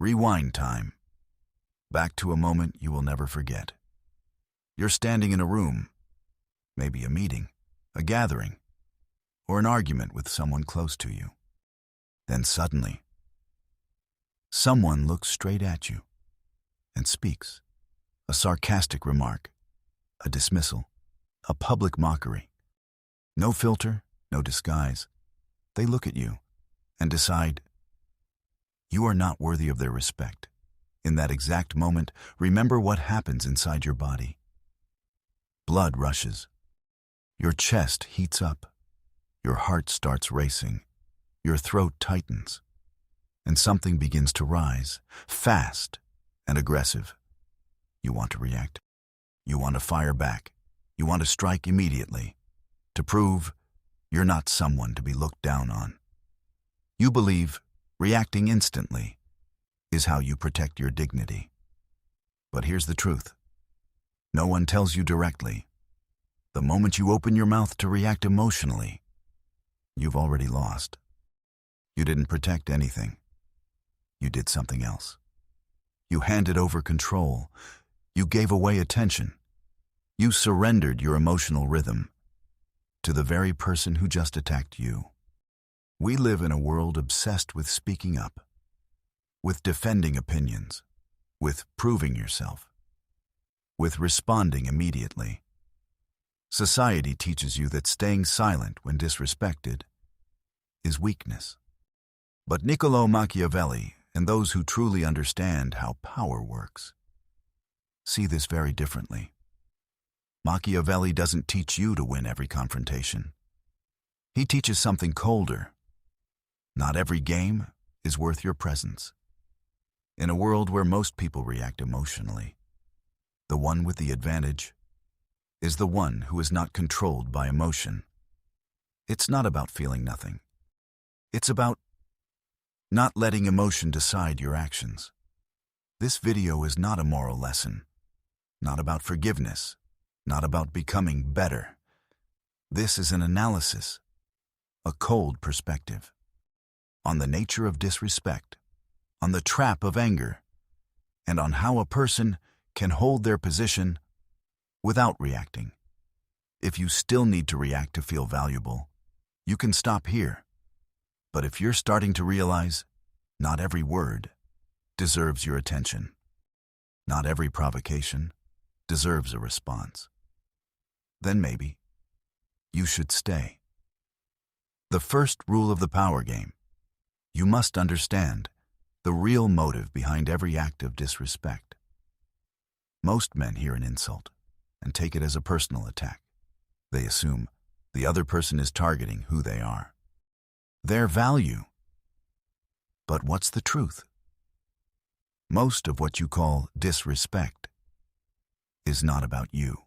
Rewind time. Back to a moment you will never forget. You're standing in a room, maybe a meeting, a gathering, or an argument with someone close to you. Then suddenly, someone looks straight at you and speaks. A sarcastic remark, a dismissal, a public mockery. No filter, no disguise. They look at you and decide you are not worthy of their respect. In that exact moment, remember what happens inside your body. Blood rushes. Your chest heats up. Your heart starts racing. Your throat tightens. And something begins to rise, fast and aggressive. You want to react. You want to fire back. You want to strike immediately, to prove you're not someone to be looked down on. You believe reacting instantly is how you protect your dignity. But here's the truth. No one tells you directly. The moment you open your mouth to react emotionally, you've already lost. You didn't protect anything. You did something else. You handed over control. You gave away attention. You surrendered your emotional rhythm to the very person who just attacked you. We live in a world obsessed with speaking up, with defending opinions, with proving yourself, with responding immediately. Society teaches you that staying silent when disrespected is weakness. But Niccolò Machiavelli and those who truly understand how power works see this very differently. Machiavelli doesn't teach you to win every confrontation. He teaches something colder. Not every game is worth your presence. In a world where most people react emotionally, the one with the advantage is the one who is not controlled by emotion. It's not about feeling nothing. It's about not letting emotion decide your actions. This video is not a moral lesson, not about forgiveness, not about becoming better. This is an analysis, a cold perspective, on the nature of disrespect, on the trap of anger, and on how a person can hold their position without reacting. If you still need to react to feel valuable, you can stop here. But if you're starting to realize not every word deserves your attention, not every provocation deserves a response, then maybe you should stay. The first rule of the power game: you must understand the real motive behind every act of disrespect. Most men hear an insult and take it as a personal attack. They assume the other person is targeting who they are, their value. But what's the truth? Most of what you call disrespect is not about you.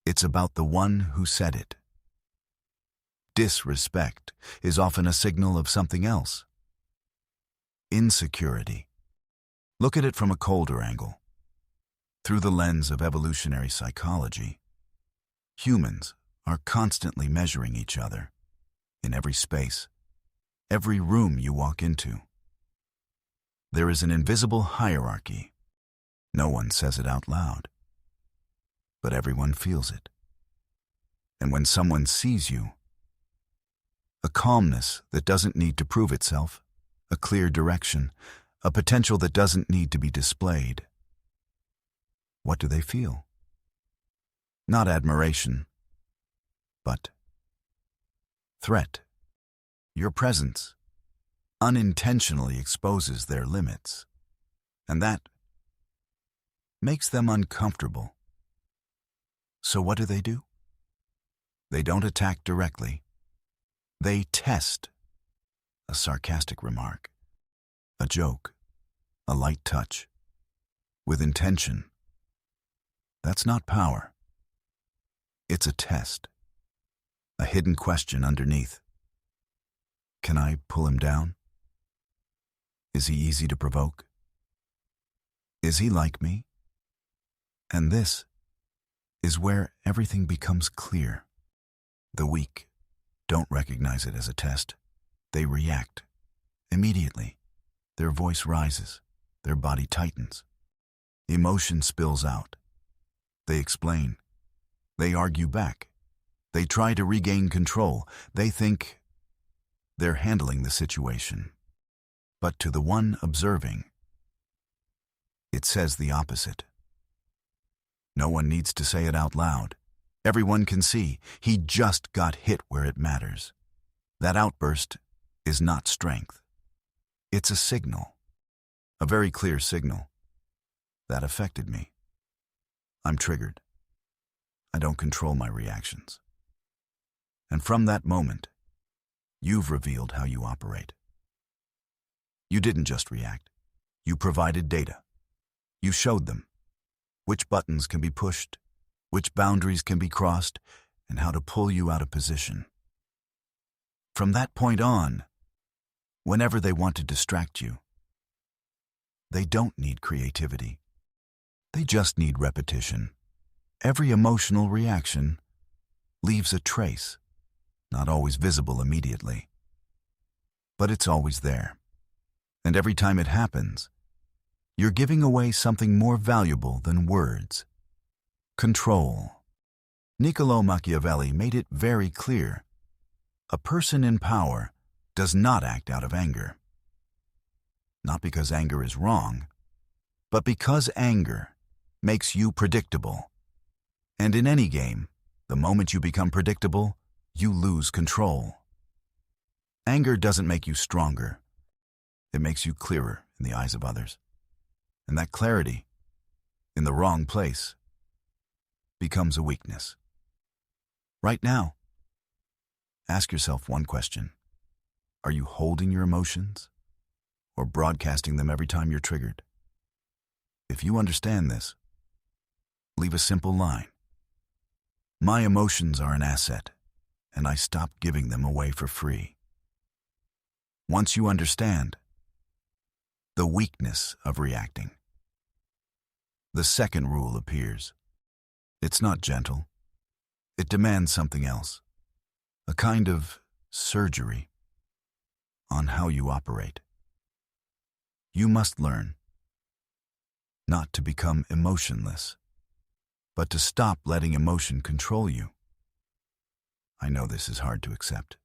It's about the one who said it. Disrespect is often a signal of something else. Insecurity. Look at it from a colder angle. Through the lens of evolutionary psychology, humans are constantly measuring each other in every space, every room you walk into. There is an invisible hierarchy. No one says it out loud, but everyone feels it. And when someone sees you, a calmness that doesn't need to prove itself, a clear direction, a potential that doesn't need to be displayed, what do they feel? Not admiration, but threat. Your presence unintentionally exposes their limits, and that makes them uncomfortable. So what do? They don't attack directly. They test. A sarcastic remark, a joke, a light touch, with intention. That's not power. It's a test, a hidden question underneath. Can I pull him down? Is he easy to provoke? Is he like me? And this is where everything becomes clear. The weak don't recognize it as a test. They react immediately. Their voice rises. Their body tightens. Emotion spills out. They explain. They argue back. They try to regain control. They think they're handling the situation. But to the one observing, it says the opposite. No one needs to say it out loud. Everyone can see he just got hit where it matters. That outburst is not strength. It's a signal. A very clear signal. That affected me. I'm triggered. I don't control my reactions. And from that moment, you've revealed how you operate. You didn't just react. You provided data. You showed them which buttons can be pushed, which boundaries can be crossed, and how to pull you out of position. From that point on, whenever they want to distract you, they don't need creativity. They just need repetition. Every emotional reaction leaves a trace, not always visible immediately. But it's always there. And every time it happens, you're giving away something more valuable than words. Control. Niccolo Machiavelli made it very clear. A person in power does not act out of anger. Not because anger is wrong, but because anger makes you predictable. And in any game, the moment you become predictable, you lose control. Anger doesn't make you stronger. It makes you clearer in the eyes of others. And that clarity, in the wrong place, becomes a weakness. Right now, ask yourself one question. Are you holding your emotions or broadcasting them every time you're triggered? If you understand this, leave a simple line. My emotions are an asset, and I stop giving them away for free. Once you understand the weakness of reacting, the second rule appears. It's not gentle. It demands something else, a kind of surgery on how you operate. You must learn not to become emotionless, but to stop letting emotion control you. I know this is hard to accept,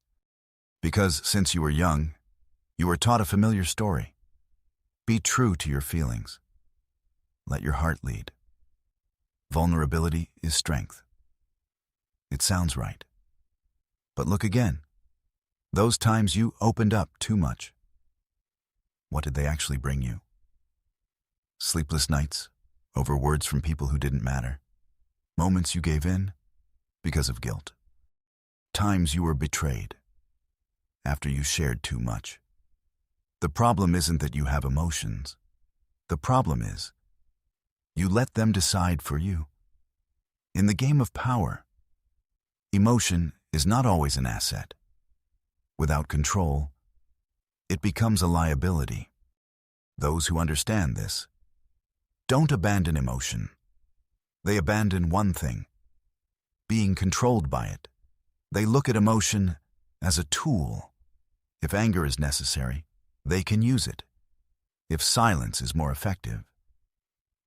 because since you were young, you were taught a familiar story. Be true to your feelings. Let your heart lead. Vulnerability is strength. It sounds right. But look again. Those times you opened up too much. What did they actually bring you? Sleepless nights over words from people who didn't matter. Moments you gave in because of guilt. Times you were betrayed after you shared too much. The problem isn't that you have emotions. The problem is you let them decide for you. In the game of power, emotion is not always an asset. Without control, it becomes a liability. Those who understand this don't abandon emotion. They abandon one thing, being controlled by it. They look at emotion as a tool. If anger is necessary, they can use it. If silence is more effective,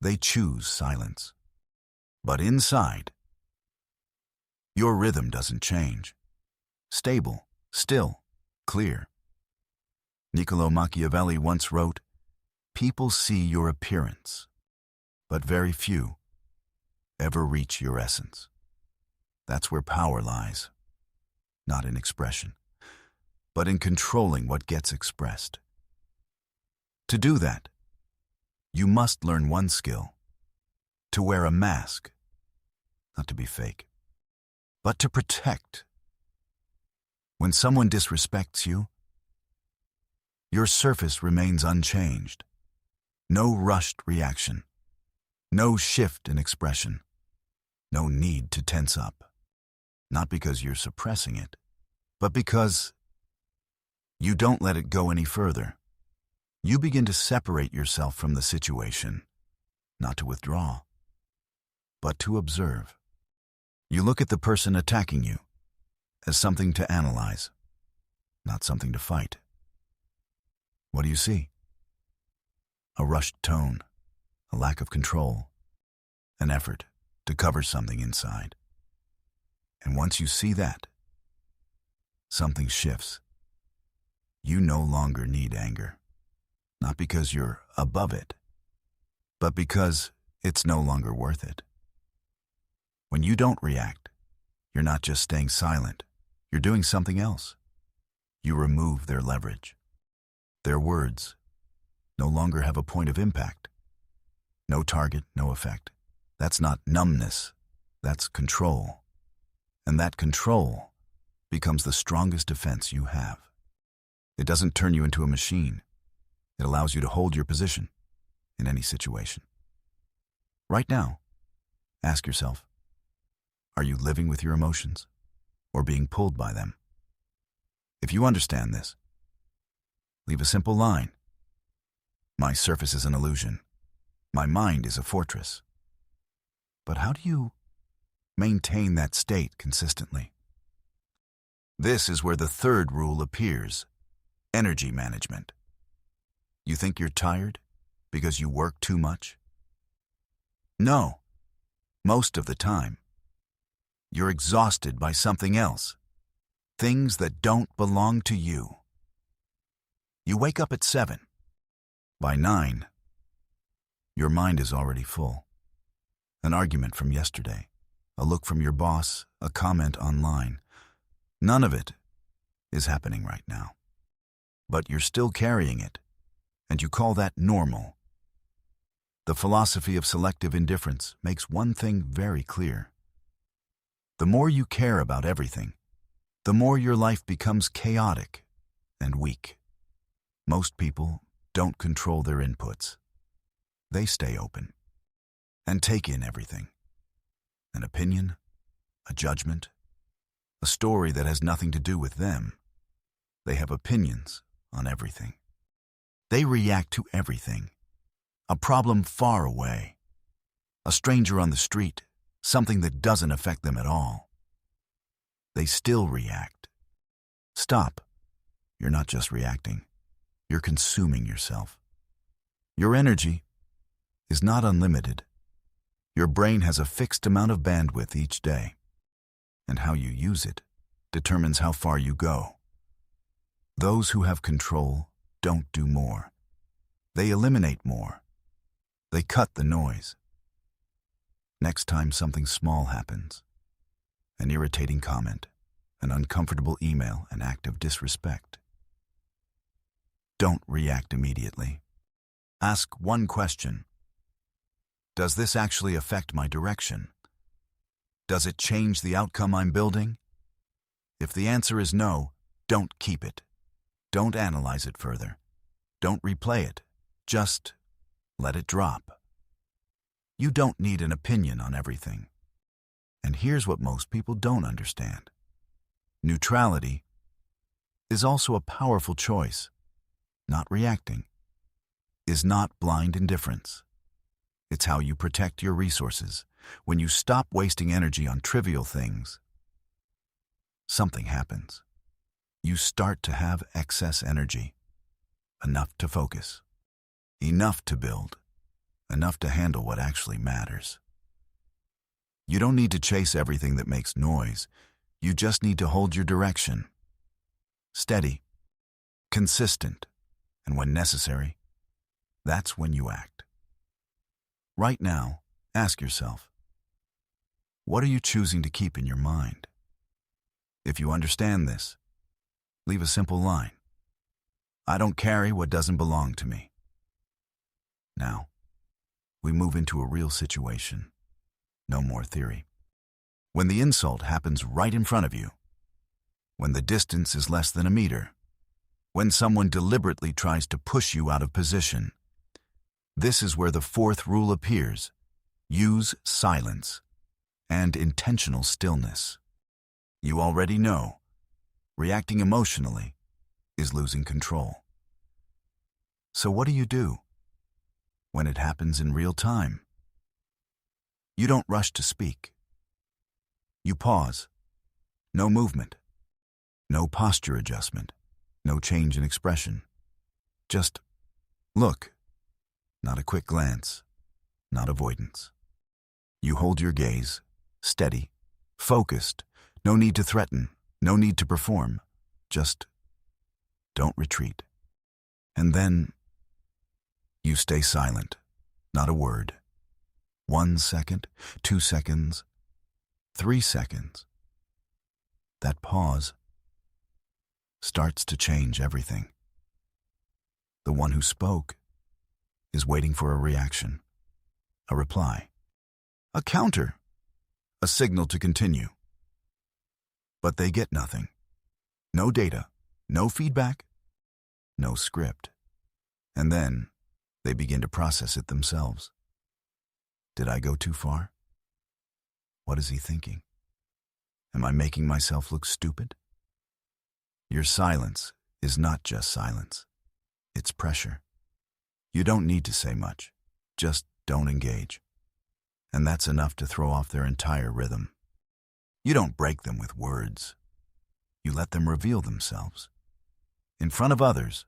they choose silence. But inside, your rhythm doesn't change. Stable, still, clear. Niccolo Machiavelli once wrote, "People see your appearance, but very few ever reach your essence." That's where power lies, not in expression, but in controlling what gets expressed. To do that, you must learn one skill: to wear a mask, not to be fake, but to protect. When someone disrespects you, your surface remains unchanged. No rushed reaction, no shift in expression, no need to tense up. Not because you're suppressing it, but because you don't let it go any further. You begin to separate yourself from the situation, not to withdraw, but to observe. You look at the person attacking you as something to analyze, not something to fight. What do you see? a rushed tone, a lack of control, an effort to cover something inside. And once you see that, something shifts. You no longer need anger, not because you're above it, but because it's no longer worth it. When you don't react, you're not just staying silent, you're doing something else. You remove their leverage. Their words no longer have a point of impact. No target, no effect. That's not numbness, that's control. And that control becomes the strongest defense you have. It doesn't turn you into a machine. It allows you to hold your position in any situation. Right now, ask yourself, are you living with your emotions or being pulled by them? If you understand this, leave a simple line. My surface is an illusion. My mind is a fortress. But how do you maintain that state consistently? This is where the third rule appears: energy management. You think you're tired because you work too much? No. Most of the time, you're exhausted by something else. Things that don't belong to you. You wake up at 7. By 9, your mind is already full. An argument from yesterday, a look from your boss, a comment online. None of it is happening right now. But you're still carrying it, and you call that normal. The philosophy of selective indifference makes one thing very clear. The more you care about everything, the more your life becomes chaotic and weak. Most people don't control their inputs. They stay open and take in everything. An opinion, a judgment, a story that has nothing to do with them. They have opinions on everything. They react to everything. A problem far away, a stranger on the street, something that doesn't affect them at all. They still react. Stop. You're not just reacting. You're consuming yourself. Your energy is not unlimited. Your brain has a fixed amount of bandwidth each day, and how you use it determines how far you go. Those who have control don't do more. They eliminate more. They cut the noise. Next time something small happens, an irritating comment, an uncomfortable email, an act of disrespect, don't react immediately. Ask one question. Does this actually affect my direction? Does it change the outcome I'm building? If the answer is no, don't keep it. Don't analyze it further. Don't replay it. Just let it drop. You don't need an opinion on everything. And here's what most people don't understand. Neutrality is also a powerful choice. Not reacting is not blind indifference. It's how you protect your resources. When you stop wasting energy on trivial things, something happens. You start to have excess energy, enough to focus, enough to build, enough to handle what actually matters. You don't need to chase everything that makes noise. You just need to hold your direction. Steady, consistent, and when necessary, that's when you act. Right now, ask yourself, what are you choosing to keep in your mind? If you understand this, leave a simple line. I don't carry what doesn't belong to me. Now, we move into a real situation. No more theory. When the insult happens right in front of you, when the distance is less than a meter, when someone deliberately tries to push you out of position, this is where the fourth rule appears. Use silence and intentional stillness. You already know, reacting emotionally is losing control. So what do when it happens in real time? You don't rush to speak. You pause. No movement. No posture adjustment. No change in expression. Just look. Not a quick glance, not avoidance. You hold your gaze, steady, focused, no need to threaten, no need to perform, just don't retreat. And then you stay silent, not a word. 1 second, 2 seconds, 3 seconds. That pause starts to change everything. The one who spoke is waiting for a reaction, a reply, a counter, a signal to continue. But they get nothing. No data, no feedback, no script. And then they begin to process it themselves. Did I go too far? What is he thinking? Am I making myself look stupid? Your silence is not just silence. It's pressure. You don't need to say much. Just don't engage. And that's enough to throw off their entire rhythm. You don't break them with words. You let them reveal themselves. In front of others,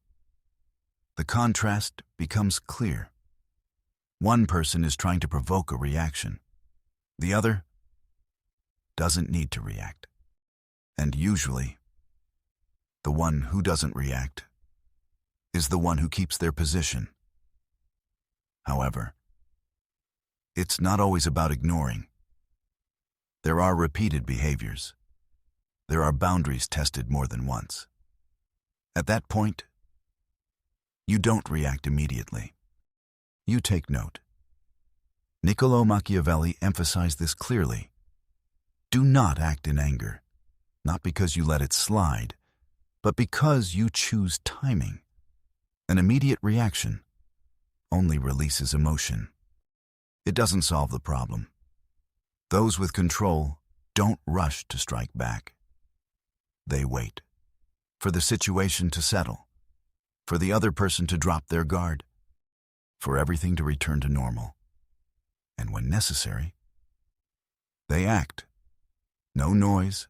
the contrast becomes clear. One person is trying to provoke a reaction. The other doesn't need to react. And usually, the one who doesn't react is the one who keeps their position. However, it's not always about ignoring. There are repeated behaviors. There are boundaries tested more than once. At that point, you don't react immediately. You take note. Niccolo Machiavelli emphasized this clearly. Do not act in anger, not because you let it slide, but because you choose timing. An immediate reaction only releases emotion. It doesn't solve the problem. Those with control don't rush to strike back. They wait for the situation to settle, for the other person to drop their guard, for everything to return to normal. And when necessary, they act. No noise,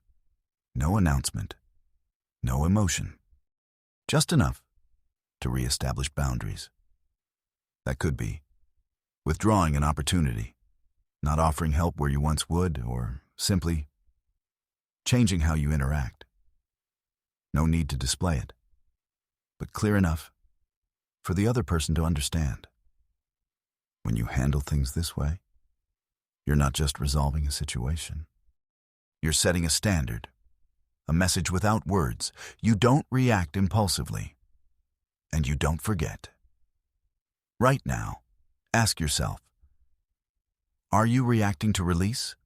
no announcement, no emotion. Just enough to reestablish boundaries. That could be withdrawing an opportunity, not offering help where you once would, or simply changing how you interact. No need to display it, but clear enough for the other person to understand. When you handle things this way, you're not just resolving a situation. You're setting a standard, a message without words. You don't react impulsively, and you don't forget. Right now, ask yourself, are you reacting to release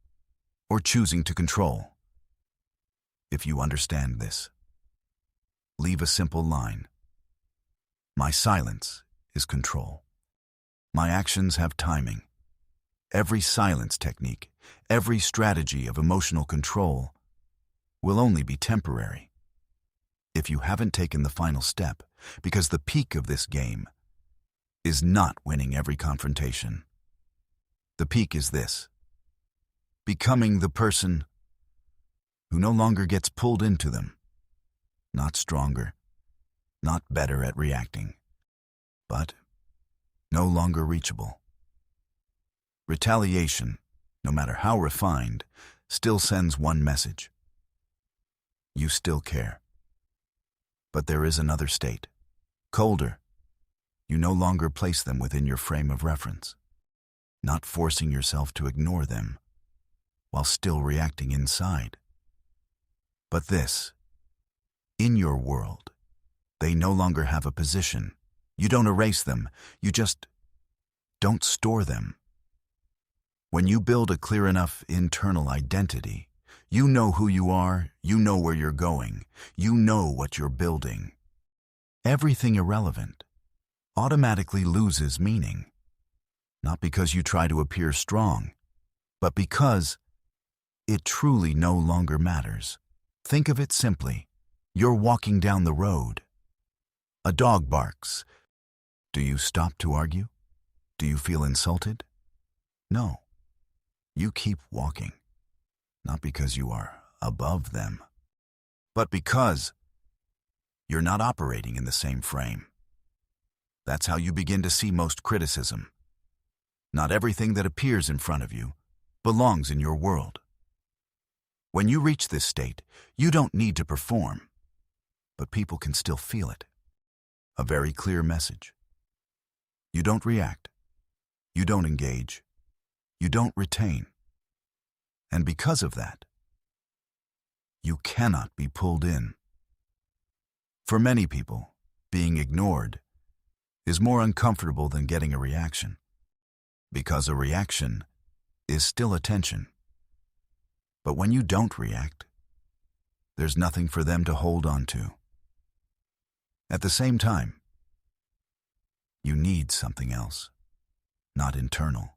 or choosing to control? If you understand this, leave a simple line. My silence is control. My actions have timing. Every silence technique, every strategy of emotional control will only be temporary if you haven't taken the final step, because the peak of this game is not winning every confrontation. The peak is this: becoming the person who no longer gets pulled into them, not stronger, not better at reacting, but no longer reachable. Retaliation, no matter how refined, still sends one message. You still care. But there is another state, colder. You no longer place them within your frame of reference, not forcing yourself to ignore them while still reacting inside. But this, in your world, they no longer have a position. You don't erase them, you just don't store them. When you build a clear enough internal identity, you know who you are, you know where you're going, you know what you're building. Everything irrelevant automatically loses meaning, not because you try to appear strong, but because it truly no longer matters. Think of it simply. You're walking down the road. A dog barks. Do you stop to argue? Do you feel insulted? No. You keep walking, not because you are above them, but because you're not operating in the same frame. That's how you begin to see most criticism. Not everything that appears in front of you belongs in your world. When you reach this state, you don't need to perform, but people can still feel it. A very clear message. You don't react. You don't engage. You don't retain. And because of that, you cannot be pulled in. For many people, being ignored is more uncomfortable than getting a reaction, because a reaction is still attention. But when you don't react, there's nothing for them to hold on to. At the same time, you need something else, not internal,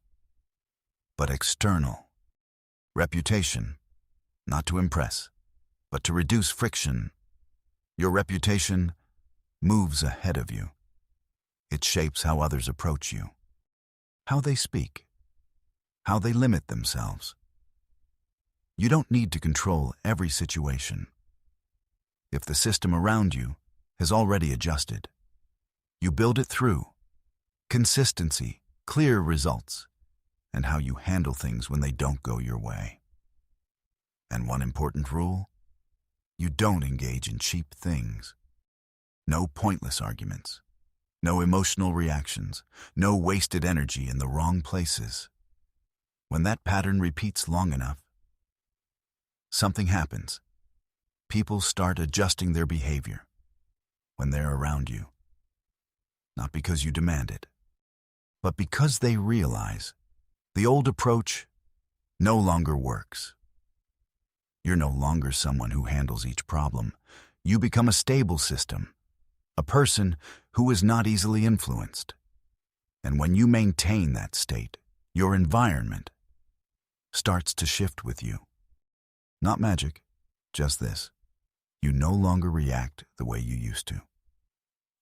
but external. Reputation, not to impress, but to reduce friction. Your reputation moves ahead of you. It shapes how others approach you, how they speak, how they limit themselves. You don't need to control every situation. If the system around you has already adjusted, you build it through consistency, clear results, and how you handle things when they don't go your way. And one important rule: you don't engage in cheap things. No pointless arguments, no emotional reactions, no wasted energy in the wrong places. When that pattern repeats long enough, something happens. People start adjusting their behavior when they're around you. Not because you demand it, but because they realize the old approach no longer works. You're no longer someone who handles each problem. You become a stable system, a person who is not easily influenced. And when you maintain that state, your environment starts to shift with you. Not magic, just this: you no longer react the way you used to.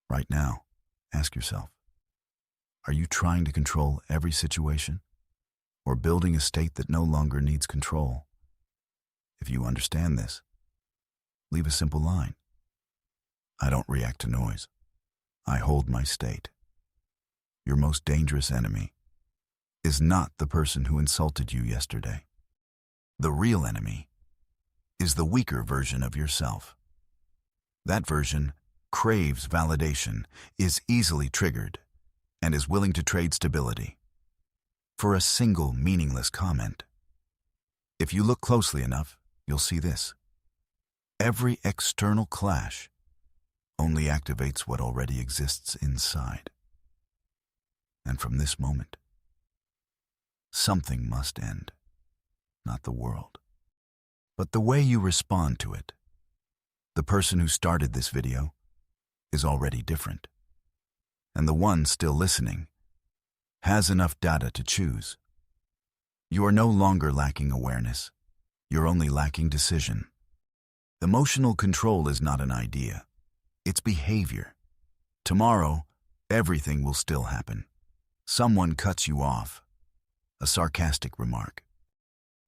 Right now, ask yourself, are you trying to control every situation, or building a state that no longer needs control? If you understand this, leave a simple line. I don't react to noise. I hold my state. Your most dangerous enemy is not the person who insulted you yesterday. The real enemy is the weaker version of yourself. That version craves validation, is easily triggered, and is willing to trade stability for a single meaningless comment. If you look closely enough, you'll see this. Every external clash only activates what already exists inside. And from this moment, something must end. Not the world, but the way you respond to it. The person who started this video is already different, and the one still listening has enough data to choose. You are no longer lacking awareness. You're only lacking decision. Emotional control is not an idea. It's behavior. Tomorrow, everything will still happen. Someone cuts you off. A sarcastic remark.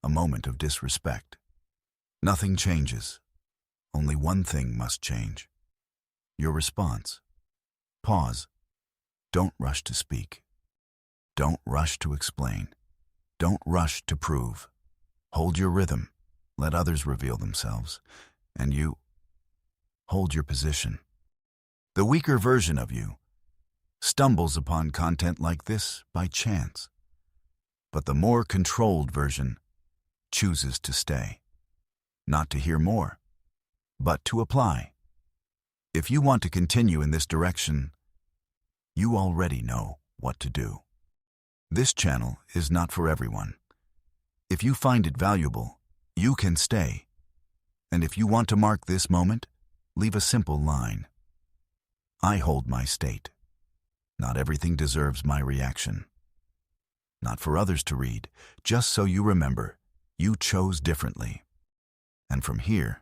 A moment of disrespect. Nothing changes. Only one thing must change. Your response. Pause. Don't rush to speak. Don't rush to explain. Don't rush to prove. Hold your rhythm. Let others reveal themselves. And you hold your position. The weaker version of you stumbles upon content like this by chance. But the more controlled version chooses to stay. Not to hear more, but to apply. If you want to continue in this direction, you already know what to do. This channel is not for everyone. If you find it valuable, you can stay. And if you want to mark this moment, leave a simple line. I hold my state. Not everything deserves my reaction. Not for others to read, just so you remember, you chose differently. And from here,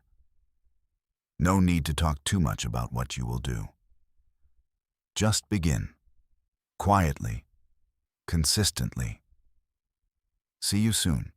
no need to talk too much about what you will do. Just begin. Quietly. Consistently. See you soon.